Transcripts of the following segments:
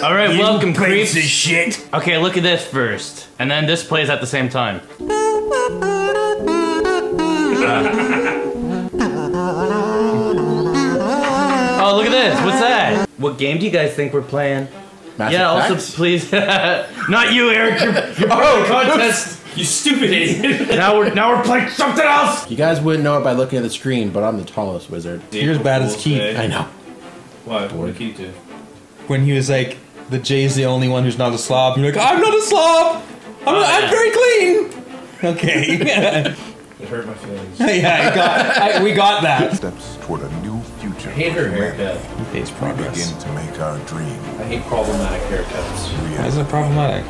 All right, welcome, creeps. Piece of shit. Okay, look at this first, and then this plays at the same time. Oh, look at this. What's that? What game do you guys think we're playing? Mass yeah, Effect? also please, not you, Eric. You're part of the contest. You stupid idiot. now we're playing something else. You guys wouldn't know it by looking at the screen, but I'm the tallest wizard. You're as bad as Keith. I know. What did Keith do? When he was like, the Jay's the only one who's not a slob. You're like, I'm not a slob. I'm very clean. Okay. It hurt my feelings. Yeah, we got that. Steps toward a new future. I hate her haircut. Phase We progress. begin to make our dream I hate problematic haircuts. Why is it problematic?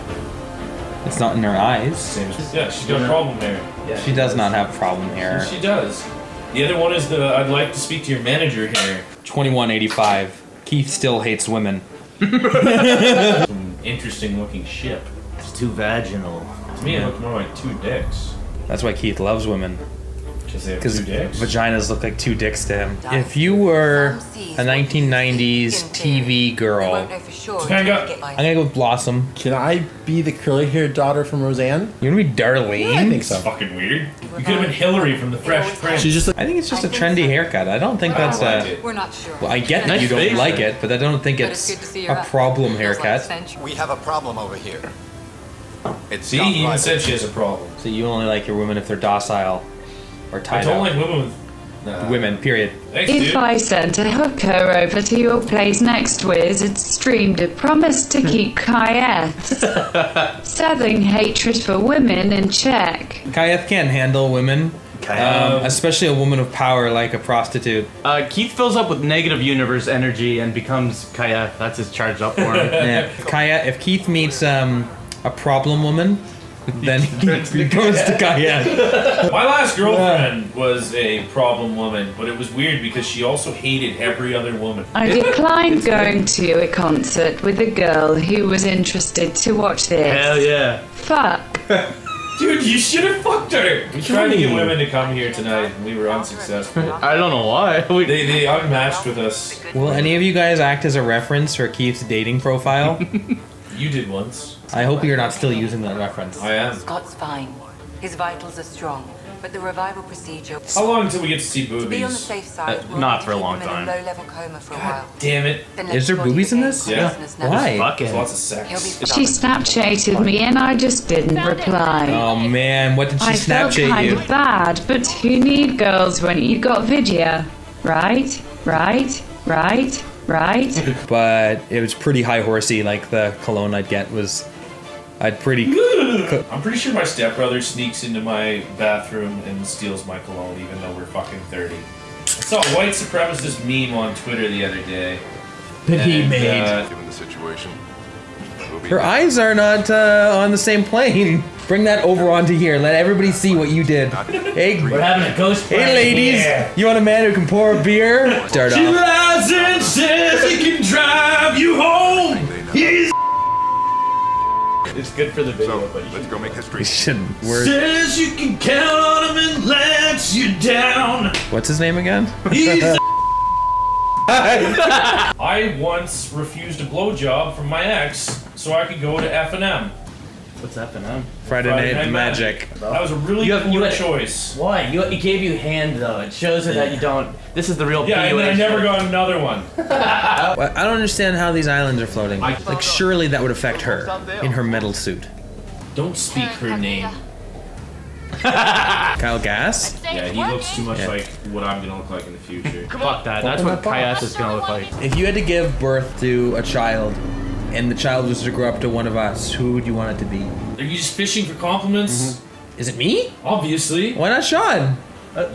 It's not in her eyes. Same as, yeah, she's got problem hair. Yeah, She does not have problem hair. She does. The other one is the I'd like to speak to your manager hair. 2185. Keith still hates women. Some interesting looking ship. It's too vaginal. To me, it looked more like two dicks. That's why Keith loves women. Because they have Because two dicks. vaginas look like two dicks to him. If you were a 1990s TV girl, I'm gonna go with Blossom. Can I be the curly-haired daughter from Roseanne? You wanna be Darlene? I think so. It's fucking weird. You could have been Hillary from the Fresh Prince. She's just I think it's just a trendy haircut. I don't think that's a... We're not sure. Well, I get that you don't face. like it, but I don't think it's a problem haircut. We have a problem over here. It's See, he even said she has a problem. So you only like your women if they're docile or I tied don't up. like women with... Nah. Women, period. Thanks, If dude. I sent a hooker over to your place next Wizard streamed a promise to keep Kayeth's seething hatred for women in check. Kayeth can't handle women, especially a woman of power like a prostitute. Keith fills up with negative universe energy and becomes Kaya. That's his charged up for him. Yeah. Kayeth, if Keith meets a problem woman, then he goes to Kayeth. My last girlfriend was a problem woman, but it was weird because she also hated every other woman. I declined going to a concert with a girl who was interested to watch this. Hell yeah. Fuck. Dude, you should have fucked her! We tried to get women to come here tonight, and we were unsuccessful. I don't know why. They unmatched with us. Will any of you guys act as a reference for Keith's dating profile? You did once. I hope you're not still using that reference. I am. Scott's fine. His vitals are strong, but the revival procedure... How long until we get to see To be on the boobies? safe side, we'll not need to for a keep long him in time. a low-level coma for a while. Damn it. Then Is let's there body boobies in the this? game. Yeah. Business now. Why? Fucking. There's lots of He'll sex. be She Snapchated me and I just didn't reply. Oh man, what did she I felt Snapchat kind you? of bad, but who need girls when you got video? Right? Right? Right? Right? But it was pretty high horsey, like the cologne I'd get was... I'm pretty sure my stepbrother sneaks into my bathroom and steals my cologne even though we're fucking 30. I saw a white supremacist meme on Twitter the other day. that he And, made. Given the situation, we'll be Her eyes are not on the same plane. Bring that over onto here. Let everybody see what you did. Hey, We're having a ghost party. hey ladies, you want a man who can pour a beer? Start She off. lies and says he can drive you home. He's It's good for the video, So, but let's go make history. We shouldn't. We're, says you can count on him and lets you down. what's his name again? He's I once refused a blowjob from my ex so I could go to F&M. what's happening? Friday Night Magic. That was a really You poor had- choice. Why? It gave you hand though. It shows her that you don't. This is the real. Yeah, and then I PUA never shit. got another one. I don't understand how these islands are floating. Like, surely that would affect her in her metal suit. Don't speak her name. Kyle Gass? Yeah, he looks too much like what I'm gonna look like in the future. Fuck that. That's what Kayas is gonna look like. If you had to give birth to a child, and the child was to grow up to one of us, who would you want it to be? Are you just fishing for compliments? Is it me? Obviously. Why not Sean?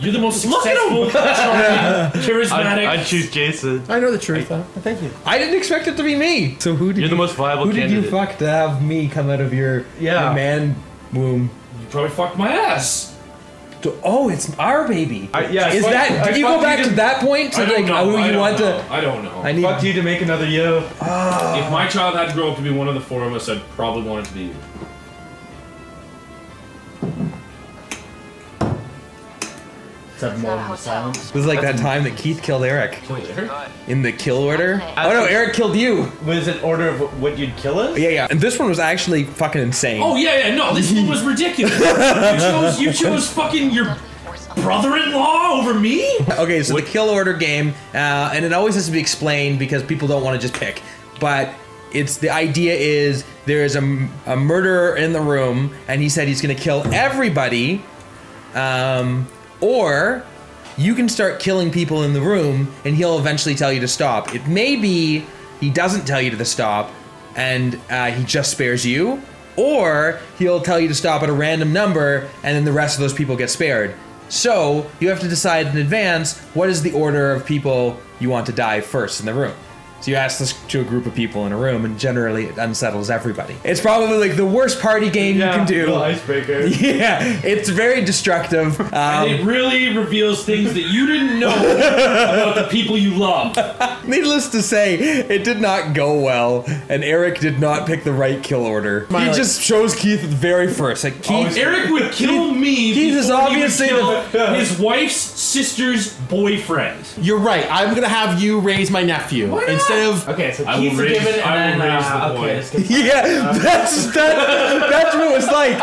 You're the most successful, charming, charismatic. I'd choose Jason. I know the truth, though. Thank you. I didn't expect it to be me. So who did You're the most viable Who did you candidate. fuck to have me come out of your man womb? You probably fucked my ass. Oh, it's our baby. Yeah. Is that? Did you go back to that point to I don't like know. who I you don't want know. to? I don't know. I need. Fuck you to make another yo. If my child had to grow up to be one of the four of us, I'd probably want it to be you. Let's have a moment of silence. It was like that time that Keith killed Eric. In the kill order? Okay. Oh no, Eric killed you! Was it order of what you'd kill us? Yeah. And this one was actually fucking insane. Oh yeah, no, this one was ridiculous. You chose fucking your brother-in-law over me? Okay, so the kill order game, and it always has to be explained because people don't want to just pick. But the idea is there is a murderer in the room, and he said he's going to kill everybody, or you can start killing people in the room, and he'll eventually tell you to stop. It may be he doesn't tell you to stop, and he just spares you, or he'll tell you to stop at a random number, and then the rest of those people get spared. So you have to decide in advance what is the order of people you want to die first in the room. So you ask this to a group of people in a room, and generally it unsettles everybody. It's probably like the worst party game you can do. Icebreaker. Yeah, it's very destructive. And it really reveals things that you didn't know about the people you love. Needless to say, it did not go well, and Eric did not pick the right kill order. He just chose Keith at the very first. Like Keith, Eric would kill me. Keith is before he would obviously kill his wife's sister's boyfriend. You're right. I'm gonna have you raise my nephew instead of. Okay, so I will Keith's raise- given, I and will then raise the boy. okay, let's get yeah, that's what it was like.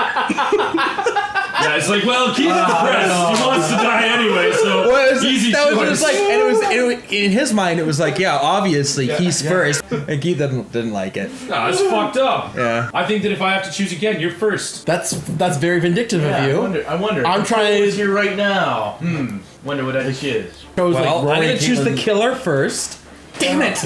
Yeah, it's like, well, Keith is depressed. He wants to die anyway, so easy that was choice. just like, and it was in his mind. It was like, yeah, obviously he's first, and Keith didn't like it. Nah, it's fucked up. Yeah. I think that if I have to choose again, you're first. That's very vindictive of you. I wonder. I'm trying to- Who's here right now? Wonder what I choose. Chose, like, Well, I'm Rory gonna choose the Caitlin. killer first. Damn it!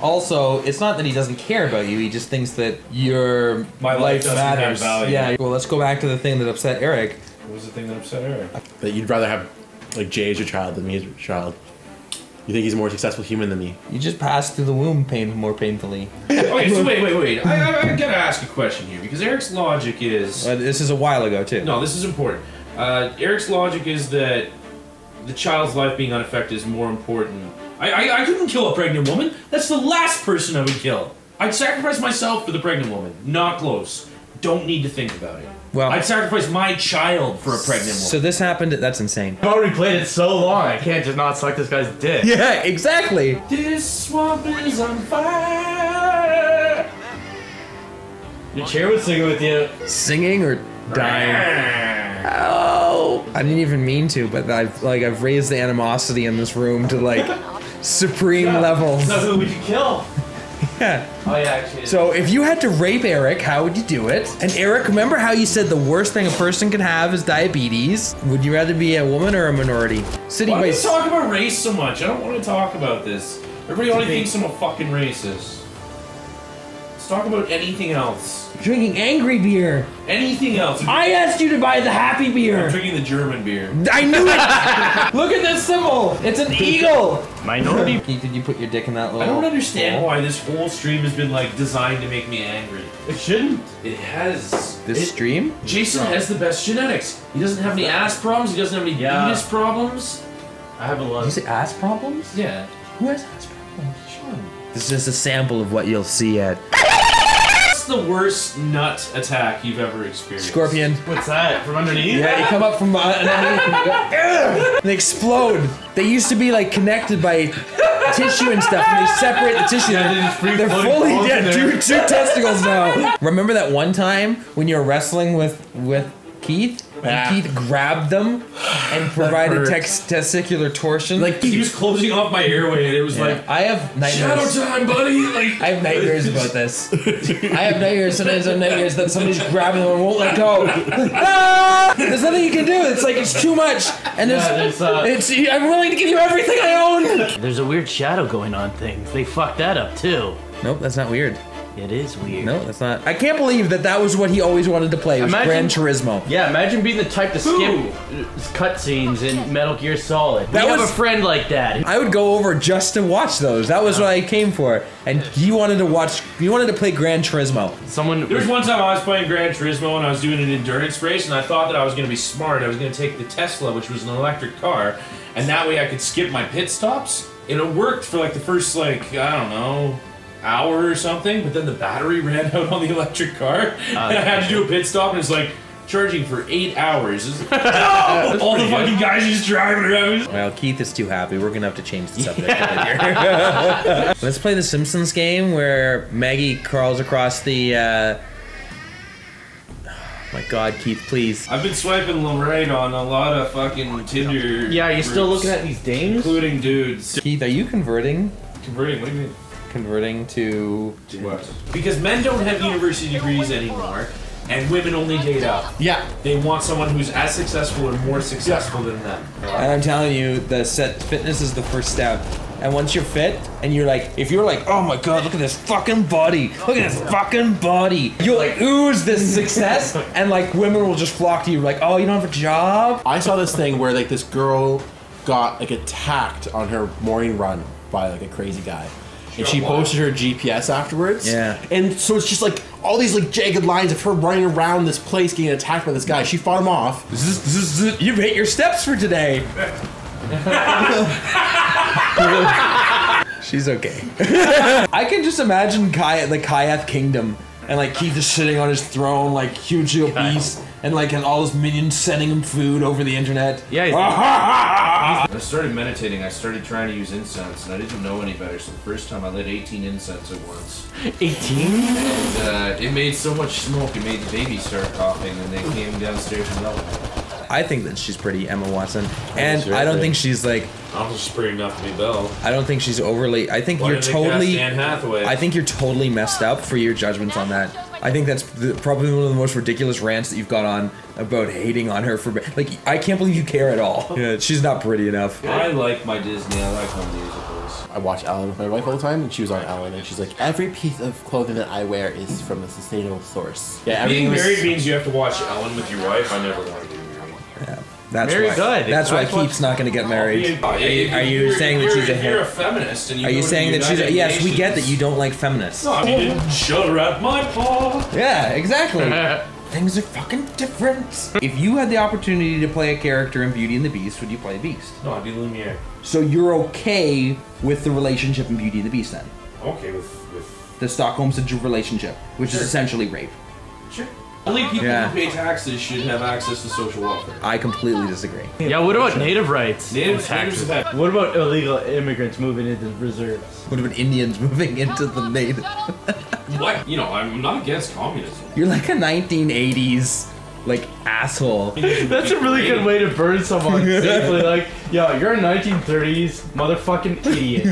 Also, it's not that he doesn't care about you. He just thinks that your My life doesn't have matters. value. Yeah. Well, let's go back to the thing that upset Eric. What was the thing that upset Eric? That you'd rather have like Jay as your child than me as your child. You think he's a more successful human than me? You just passed through the womb more painfully. Okay, so wait. I gotta ask a question here, because Eric's logic is... This is a while ago, too. No, this is important. Eric's logic is that the child's life being unaffected is more important. I couldn't kill a pregnant woman. That's the last person I would kill. I'd sacrifice myself for the pregnant woman. Not close. Don't need to think about it. Well, I'd sacrifice my child for a pregnant woman. So this happened. That's insane. I've already played it so long, I can't just not suck this guy's dick. Yeah, exactly. This swamp is on fire. Your chair was singing with you. Singing or dying? Oh, I didn't even mean to, but I've raised the animosity in this room to like supreme levels. So who would you kill? Yeah. Oh yeah, actually. So if you had to rape Eric, how would you do it? And Eric, remember how you said the worst thing a person can have is diabetes? Would you rather be a woman or a minority? City Why do we by talk about race so much? I don't want to talk about this. Everybody only thinks I'm a fucking racist. Let's talk about anything else. drinking angry beer. Anything else? I asked you to buy the happy I'm beer. drinking the German beer. I knew it. Look at this symbol. It's an eagle. Minority. Keith, did you put your dick in that little? I don't understand why this whole stream has been like designed to make me angry. It shouldn't. It has. This stream? Jason has the best genetics. He doesn't have any ass problems. He doesn't have any penis problems. I have a lot. Did you say ass problems? Yeah. Who has ass problems? Sean. This is just a sample of what you'll see at What's the worst nut attack you've ever experienced? Scorpion. What's that? From underneath? Yeah, you come up from underneath and you go, "Ugh!" And they explode. They used to be like connected by tissue and stuff, and they separate the tissue. Yeah, they're just free They're floating fully balls in dead. there. Two testicles now. Remember that one time when you were wrestling with Keith? Yeah. And Keith grabbed them and provided hurt. testicular torsion. Like, He was closing off my airway, and it was like, I have shadow nightmares. time, buddy. Like, I have nightmares about this. I have nightmares. Sometimes I have nightmares that somebody's grabbing them and won't let go. Ah! There's nothing you can do. It's like it's too much. And I'm willing to give you everything I own. There's a weird shadow going on things. They fucked that up too. Nope, that's not weird. It is weird. No, that's not. I can't believe that was what he always wanted to play. Was Gran Turismo. Yeah, imagine being the type to skip cutscenes in Metal Gear Solid. That We have was- a friend like that. I would go over just to watch those. That was what I came for. And you wanted to play Gran Turismo. Someone. there was one time I was playing Gran Turismo and I was doing an endurance race, and I thought that I was going to be smart. I was going to take the Tesla, which was an electric car, and that way I could skip my pit stops. And it worked for like the first, like, I don't know, hour or something, but then the battery ran out on the electric car, and I had to do a pit stop, and it's like, charging for 8 hours. All the fucking guys just driving around. Well, Keith is too happy. We're gonna have to change the subject a bit here. Let's play the Simpsons game where Maggie crawls across the. Oh my God, Keith, please. I've been swiping right on a lot of fucking Tinder. Yeah, are you still groups, looking at these dames? including dudes. Keith, are you converting? Converting? What do you mean? Converting to. What? Because men don't have university degrees anymore, and women only date up. Yeah. They want someone who's as successful or more successful than them. And I'm telling you, fitness is the first step. And once you're fit, and you're like, if you're like, oh my God, look at this fucking body, look at this fucking body, you'll like ooze this success, and like women will just flock to you, like, oh, you don't have a job? I saw this thing where like this girl got like attacked on her morning run by like a crazy guy. And she posted her GPS afterwards. Yeah. And so it's just like all these like jagged lines of her running around this place getting attacked by this guy. She fought him off. You've hit your steps for today. She's okay. I can just imagine the Kyath Kingdom, and like Keith is sitting on his throne, like hugely obese, and like and all his minions sending him food over the internet. Yeah, I started meditating. I started trying to use incense, and I didn't know any better. So the first time I lit 18 incense at once. 18? And it made so much smoke, it made the babies start coughing, and they came downstairs and yelled. I think that she's pretty, Emma Watson, and I don't think she's like. I'm just pretty enough to be Belle. I don't think she's overly. I think Why you're did they cast totally. Anne Hathaway? I think you're totally messed up for your judgments on that. I think that's probably one of the most ridiculous rants that you've got on about hating on her for like. I can't believe you care at all. Yeah, she's not pretty enough. I like my Disney. I like my musicals. I watch Ellen with my wife all the time, and she was on Ellen, and she's like, every piece of clothing that I wear is from a sustainable source. Yeah, Being everything married means you have to watch Ellen with your wife. I never wanted to be married. Yeah, that's Very why. good. That's why I've watched- Keith's not going to get married. Are you saying that she's a You're a feminist, and you Are you go to saying the that she's? United Yes, we get that Nations. you don't like feminists. No, I mean, you didn't shut her at my paw. Yeah, exactly. Things are fucking different. If you had the opportunity to play a character in Beauty and the Beast, would you play Beast? No, I'd be Lumiere. So you're okay with the relationship in Beauty and the Beast then? Okay, with The Stockholm Syndrome relationship, which is essentially rape. sure. Only people Yeah. who pay taxes should have access to social welfare. I completely disagree. Yeah, what about native rights? Natives Taxes. have- What about illegal immigrants moving into the reserves? What about Indians moving into the native? What? You know, I'm not against communism. You're like a 1980s like asshole. That's a really good way to burn someone safely. Like, yo, you're a 1930s motherfucking idiot.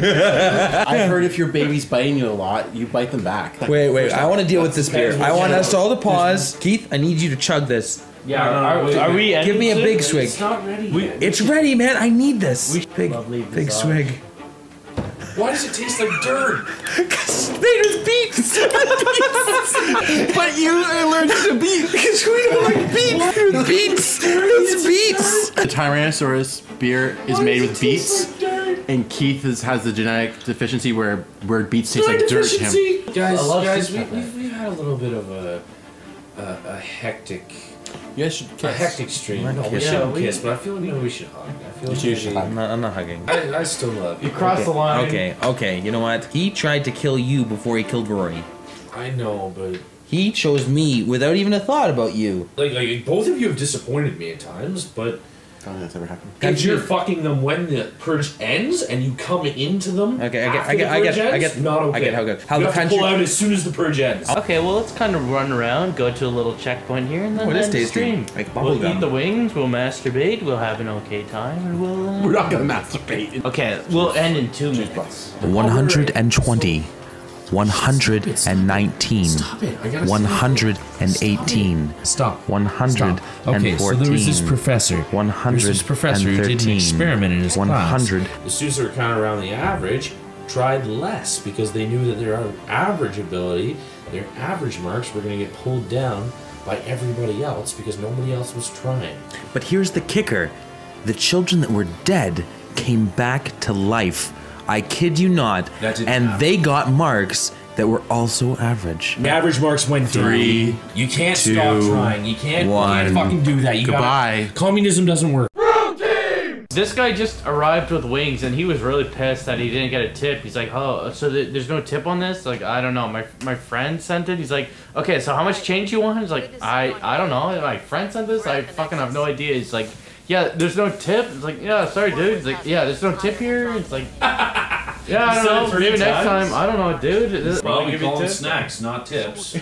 I've heard if your baby's biting you a lot, you bite them back. Like, Wait, I want to deal with this beer. I want us all to pause. There's Keith, I need you to chug this. Yeah, wait, are we? Give me a ending big soon? swig. It's not ready yet. It's ready, man. I need this. Big, Lovely big bizarre. swig. Why does it taste like dirt? It's made with beets. But you are allergic to beets. Because we don't like beets. Beets. It's beets. The Tyrannosaurus beer is made with beets, and Keith has the genetic deficiency where beets taste like dirt to him. Guys, I love guys, shit like that. we've had a little bit of a hectic. You guys should A kiss. hectic stream. We're No, we kiss. shouldn't Yeah, kiss, but I feel like we should hug. I feel like You we should hug. I'm not hugging. I still love you. You crossed the line. Okay, you know what? He tried to kill you before he killed Rory. I know, but He chose me without even a thought about you. like both of you have disappointed me at times, but I don't think that's ever happened. if you're fucking them when the purge ends and you come into them, Okay, after I the get, purge ends, not okay. I get how good. How you the have to pull country. out as soon as the purge ends. Okay, well, let's kind of run around, go to a little checkpoint here, and then Oh, it is end the tasty. stream. Like bubble We'll gum. eat the wings, we'll masturbate, we'll have an okay time, and we'll. We're not gonna masturbate. Okay, we'll end in 2 minutes. 120, 119, Stop it! I gotta 118, Stop. 114, Okay, so there was this professor. 113, There was this professor who did an experiment in his 100. class. The students that were kind of around the average tried less because they knew that their average ability, their average marks were going to get pulled down by everybody else because nobody else was trying. But here's the kicker. The children that were dead came back to life. I kid you not. That didn't And happen. they got marks that were also average. The average marks went 3, down. You can't 2, stop trying. You can't 1. fucking do that. You Goodbye. Communism doesn't work. This guy just arrived with wings, and he was really pissed that he didn't get a tip. He's like, oh, so there's no tip on this? Like, I don't know. My friend sent it. He's like, okay, so how much change you want? He's like, I don't know. My friend sent this. I fucking have no idea. He's like, yeah, there's no tip. It's like, yeah, sorry, dude. He's like, yeah, there's no tip here. It's like, yeah, I don't know. Maybe next time. I don't know, dude. Well, we call them snacks, not tips.